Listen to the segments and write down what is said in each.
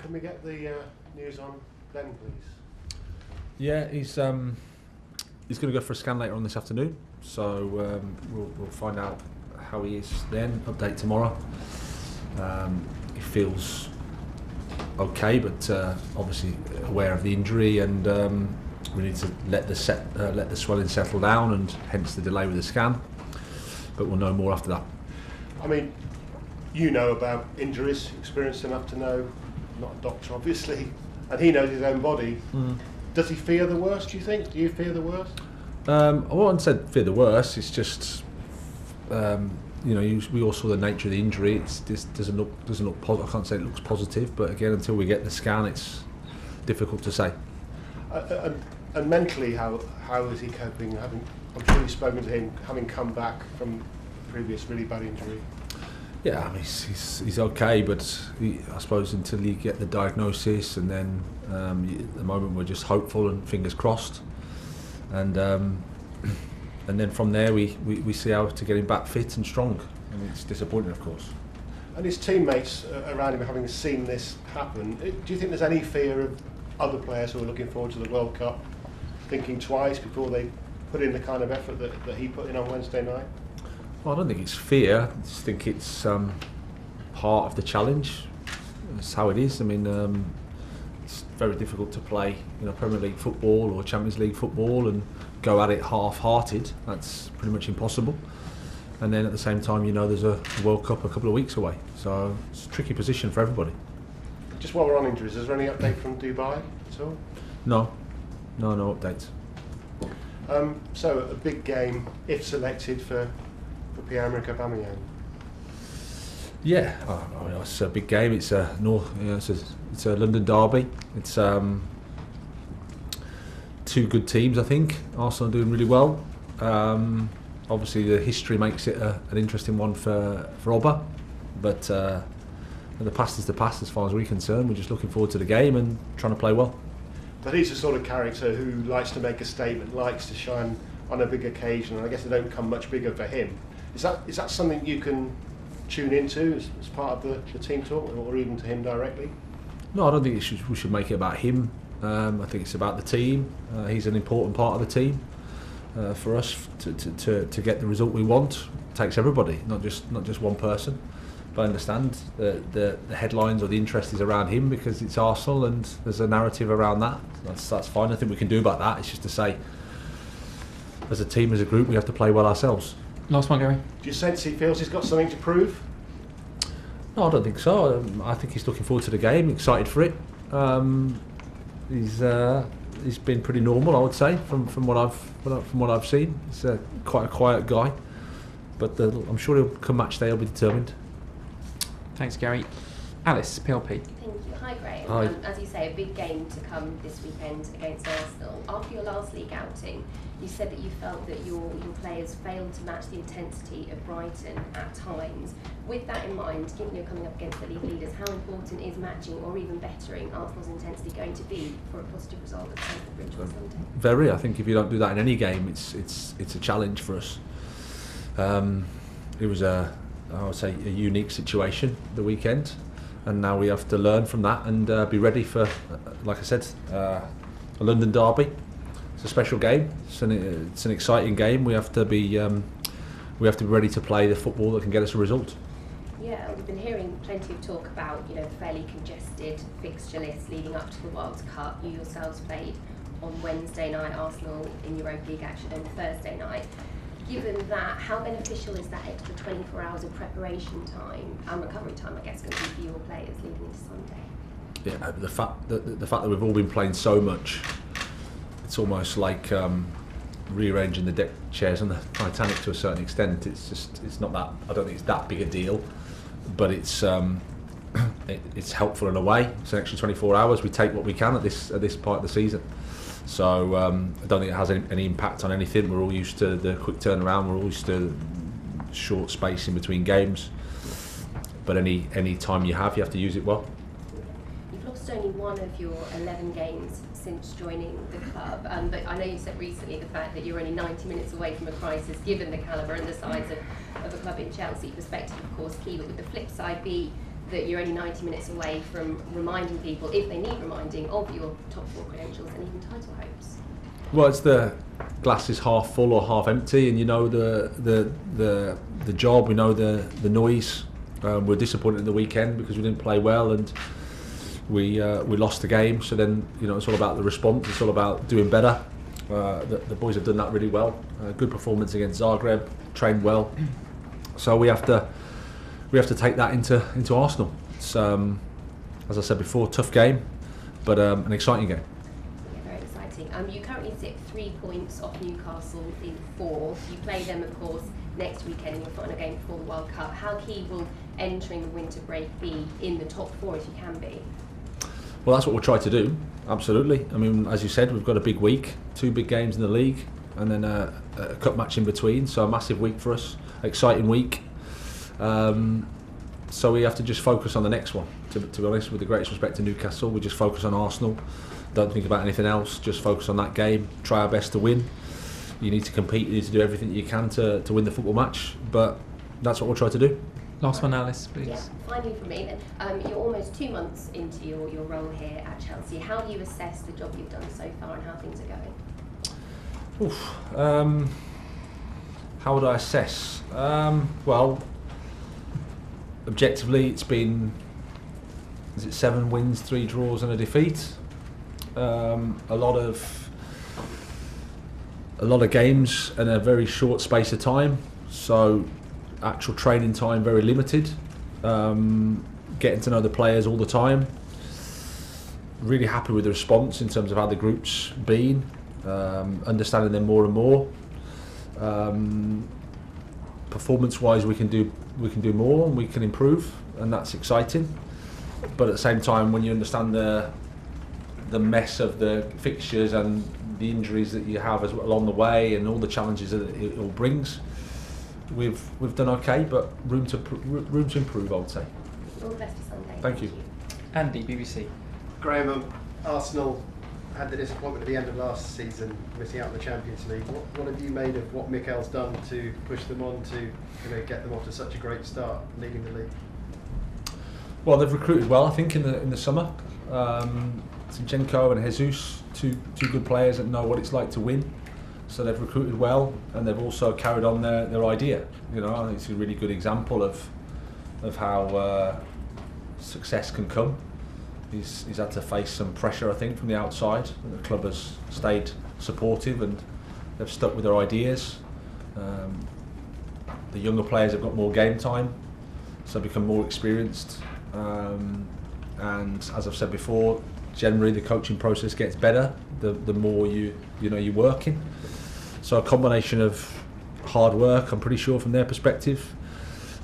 Can we get the news on Ben, please? Yeah, he's going to go for a scan later on this afternoon, so we'll find out how he is then. Update tomorrow. He feels okay, but obviously aware of the injury, and we need to let the swelling settle down, and hence the delay with the scan. But we'll know more after that. I mean, you know about injuries, experienced enough to know. Not a doctor, obviously, and he knows his own body. Does he fear the worst, do you think? Do you fear the worst? I wouldn't say fear the worst. It's just, we all saw the nature of the injury. It doesn't look positive. I can't say it looks positive, but again, until we get the scan, it's difficult to say. And mentally, how is he coping? I'm sure you've spoken to him, having come back from previous really bad injury. Yeah, I mean, he's okay, but I suppose until you get the diagnosis, and then at the moment we're just hopeful and fingers crossed, and then from there we see how to get him back fit and strong. I mean, it's disappointing, of course. And his teammates around him, having seen this happen, do you think there's any fear of other players who are looking forward to the World Cup thinking twice before they put in the kind of effort that he put in on Wednesday night? Well, I don't think it's fear. I just think it's part of the challenge. It's how it is. I mean, it's very difficult to play, Premier League football or Champions League football and go at it half-hearted. That's pretty much impossible. And then at the same time, there's a World Cup a couple of weeks away. So it's a tricky position for everybody. Just while we're on injuries, is there any update from Dubai at all? No updates. So a big game, if selected, for Pierre-Emerick Aubameyang. Yeah, it's a big game. It's a it's a London derby. It's two good teams, I think. Arsenal are doing really well. Obviously, the history makes it an interesting one for Oba, but the past is the past as far as we're concerned. We're just looking forward to the game and trying to play well. But he's the sort of character who likes to make a statement, likes to shine on a big occasion, and I guess they don't come much bigger for him. Is that something you can tune into as part of the team talk, or even to him directly? No, I don't think we should make it about him. I think it's about the team. He's an important part of the team. For us to get the result we want, it takes everybody, not just one person. But I understand the headlines or the interest is around him because it's Arsenal and there's a narrative around that. That's fine. Nothing we can do about that. It's just to say, as a team, as a group, we have to play well ourselves. Last one, Gary. Do you sense he feels he's got something to prove? No, I don't think so. I think he's looking forward to the game, excited for it. He's been pretty normal, I would say, from what I've seen. He's quite a quiet guy, but I'm sure he'll come match day. He'll be determined. Thanks, Gary. Alice, PLP. Thank you. Hi, Graham. Hi. As you say, a big game to come this weekend against Arsenal. After your last league outing, you said that you felt that your players failed to match the intensity of Brighton at times. With that in mind, given you're coming up against the league leaders, how important is matching or even bettering Arsenal's intensity going to be for a positive result at Stamford Bridge on Sunday? Very. I think if you don't do that in any game, it's a challenge for us. It was I would say a unique situation the weekend, and now we have to learn from that and be ready for, like I said, a London derby. It's a special game. It's an exciting game. We have to be ready to play the football that can get us a result. Yeah, we've been hearing plenty of talk about fairly congested fixture lists leading up to the World Cup. You yourselves played on Wednesday night, Arsenal in Europa League action on Thursday night. Given that, how beneficial is that extra 24 hours of preparation time and recovery time, I guess, going to be for your players leading into Sunday? Yeah, the fact that we've all been playing so much, it's almost like rearranging the deck chairs on the Titanic to a certain extent. It's not that. I don't think it's that big a deal, but it's helpful in a way. It's an extra 24 hours. We take what we can at this part of the season. So I don't think it has any impact on anything. We're all used to the quick turnaround. We're all used to short space in between games. But any time you have to use it well. You've lost only one of your 11 games since joining the club, but I know you said recently the fact that you're only 90 minutes away from a crisis, given the calibre and the size of a club in Chelsea. Perspective, of course, key, but would the flip side be that you're only 90 minutes away from reminding people, if they need reminding, of your top 4 credentials and even title hopes? Well, it's the glass is half full or half empty, and you know the job, we know the noise. We're disappointed in the weekend because we didn't play well and we lost the game. So then, you know, it's all about the response. It's all about doing better. The boys have done that really well. Good performance against Zagreb, trained well. So we have to take that into Arsenal. It's as I said before, tough game, but an exciting game. Yeah, very exciting. You currently sit 3 points off Newcastle in 4th. You play them, of course, next weekend in your final game before the World Cup. How key will entering the winter break be in the top 4 if you can be? Well, that's what we'll try to do, absolutely. I mean, as you said, we've got a big week, 2 big games in the league, and then a cup match in between, so a massive week for us, exciting week. So we have to just focus on the next one. To be honest, with the greatest respect to Newcastle, we just focus on Arsenal, don't think about anything else, just focus on that game, try our best to win. You need to compete, you need to do everything you can to win the football match, but that's what we'll try to do. Last one, Alice, please. Yeah, finally from me then. You're almost 2 months into your role here at Chelsea. How do you assess the job you've done so far and how things are going? How would I assess? Well, objectively, it's been 7 wins, 3 draws and a defeat. A lot of games in a very short space of time. So actual training time very limited. Getting to know the players all the time. Really happy with the response in terms of how the group's been. Understanding them more and more. Performance-wise, we can do more and we can improve, and that's exciting. But at the same time, when you understand the mess of the fixtures and the injuries that you have as well along the way, and all the challenges that it all brings, we've done okay, but room to improve, I would say. All the best for Sunday. Thank you. Andy, BBC. Graham, Arsenal had the disappointment at the end of last season, missing out on the Champions League. What have you made of what Mikel's done to push them on to get them off to such a great start, leading the league? Well, they've recruited well, I think, in the summer. Zinchenko and Jesus, two good players that know what it's like to win. So they've recruited well, and they've also carried on their idea. You know, I think it's a really good example of how success can come. He's had to face some pressure, I think, from the outside. The club has stayed supportive and they've stuck with their ideas. The younger players have got more game time, so become more experienced. And as I've said before, generally the coaching process gets better the more you're working. So a combination of hard work, I'm pretty sure, from their perspective,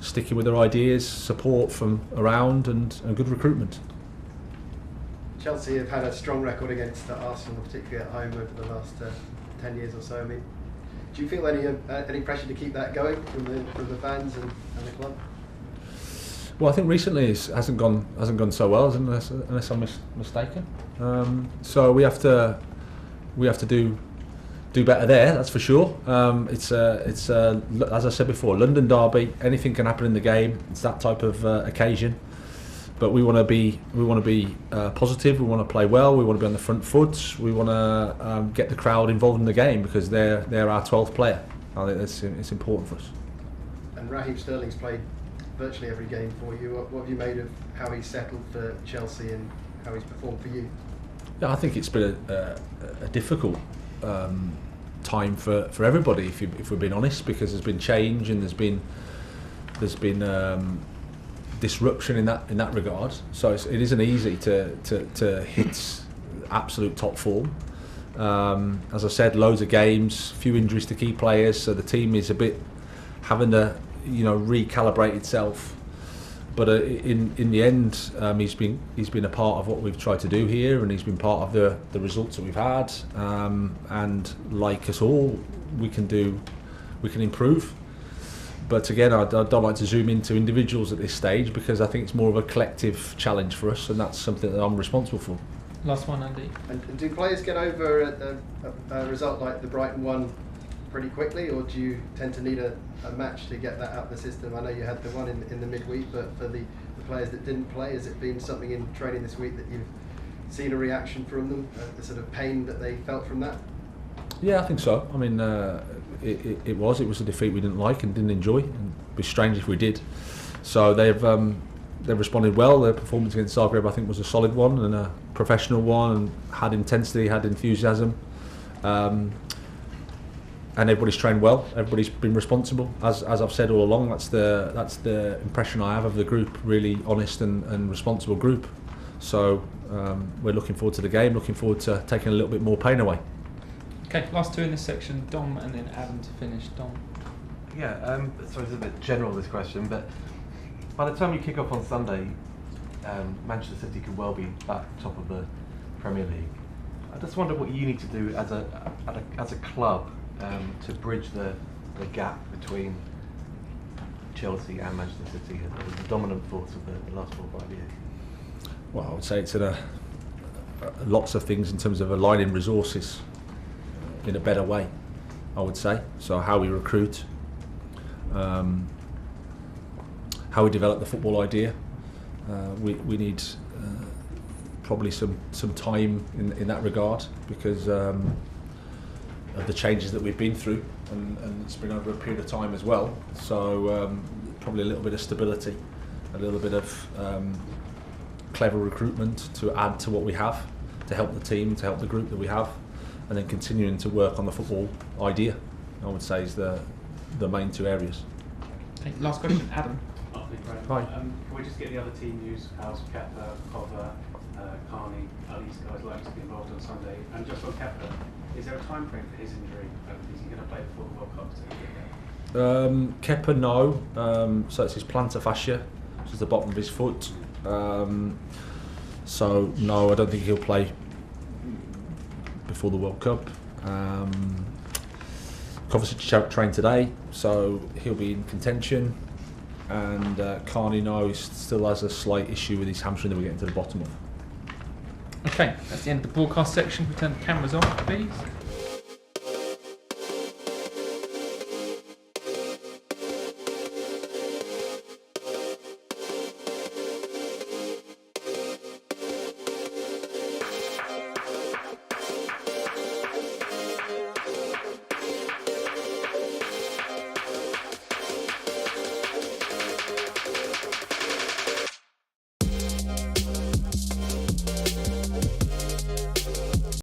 sticking with their ideas, support from around, and good recruitment. Chelsea have had a strong record against Arsenal, particularly at home, over the last 10 years or so. I mean, do you feel any pressure to keep that going from the fans and the club? Well, I think recently it hasn't gone so well, unless I'm mistaken. So we have to do better there. That's for sure. It's as I said before, London derby. Anything can happen in the game. It's that type of occasion. But we want to be positive. We want to play well. We want to be on the front foot. We want to get the crowd involved in the game because they're our 12th player. I think it's important for us. And Raheem Sterling's played virtually every game for you. What have you made of how he's settled for Chelsea and how he's performed for you? Yeah, I think it's been a difficult time for everybody, if we're being honest, because there's been change and there's been disruption in that regard. So it isn't easy to hit absolute top form. As I said, loads of games, few injuries to key players, so the team is a bit having to recalibrate itself. But in the end, he's been a part of what we've tried to do here, and he's been part of the results that we've had. And like us all, we can improve. But again, I don't like to zoom into individuals at this stage because I think it's more of a collective challenge for us, and that's something that I'm responsible for. Last one, Andy. And do players get over a result like the Brighton one pretty quickly, or do you tend to need a match to get that out of the system? I know you had the one in the midweek, but for the the players that didn't play? Has it been something in training this week that you've seen a reaction from them, the sort of pain that they felt from that? Yeah, I think so. I mean, it was a defeat we didn't like and didn't enjoy, and it'd be strange if we did. So they've responded well. Their performance against Zagreb, I think, was a solid one and a professional one, and had intensity, had enthusiasm, and everybody's trained well. Everybody's been responsible, as I've said all along. That's the impression I have of the group. Really honest and responsible group. So we're looking forward to the game. Looking forward to taking a little bit more pain away. Okay, last two in this section, Dom and then Adam to finish. Dom. Yeah, sorry, it's a bit general, this question, but by the time you kick off on Sunday, Manchester City could well be back top of the Premier League. I just wonder what you need to do as a club to bridge the gap between Chelsea and Manchester City as the dominant force of the last 4 or 5 years. Well, I would say it's lots of things in terms of aligning resources in a better way, I would say. So how we recruit, how we develop the football idea. We need probably some time in that regard, because of the changes that we've been through, and it's been over a period of time as well. So probably a little bit of stability, a little bit of clever recruitment to add to what we have, to help the team, to help the group that we have, and then continuing to work on the football idea, I would say, is the main 2 areas. Okay, last question, Adam. Hi. Can we just get the other team news? How's Kepper, Cover, Carney, are these guys likely to be involved on Sunday? And just on Kepper, is there a time frame for his injury? Is he going to play before the World Cup? Kepper, no. So it's his plantar fascia, which is the bottom of his foot. So no, I don't think he'll play before the World Cup. Kovacic trained today, so he'll be in contention. And Carney, no, he still has a slight issue with his hamstring that we're getting to the bottom of. Okay, that's the end of the broadcast section. We turn the cameras off, please.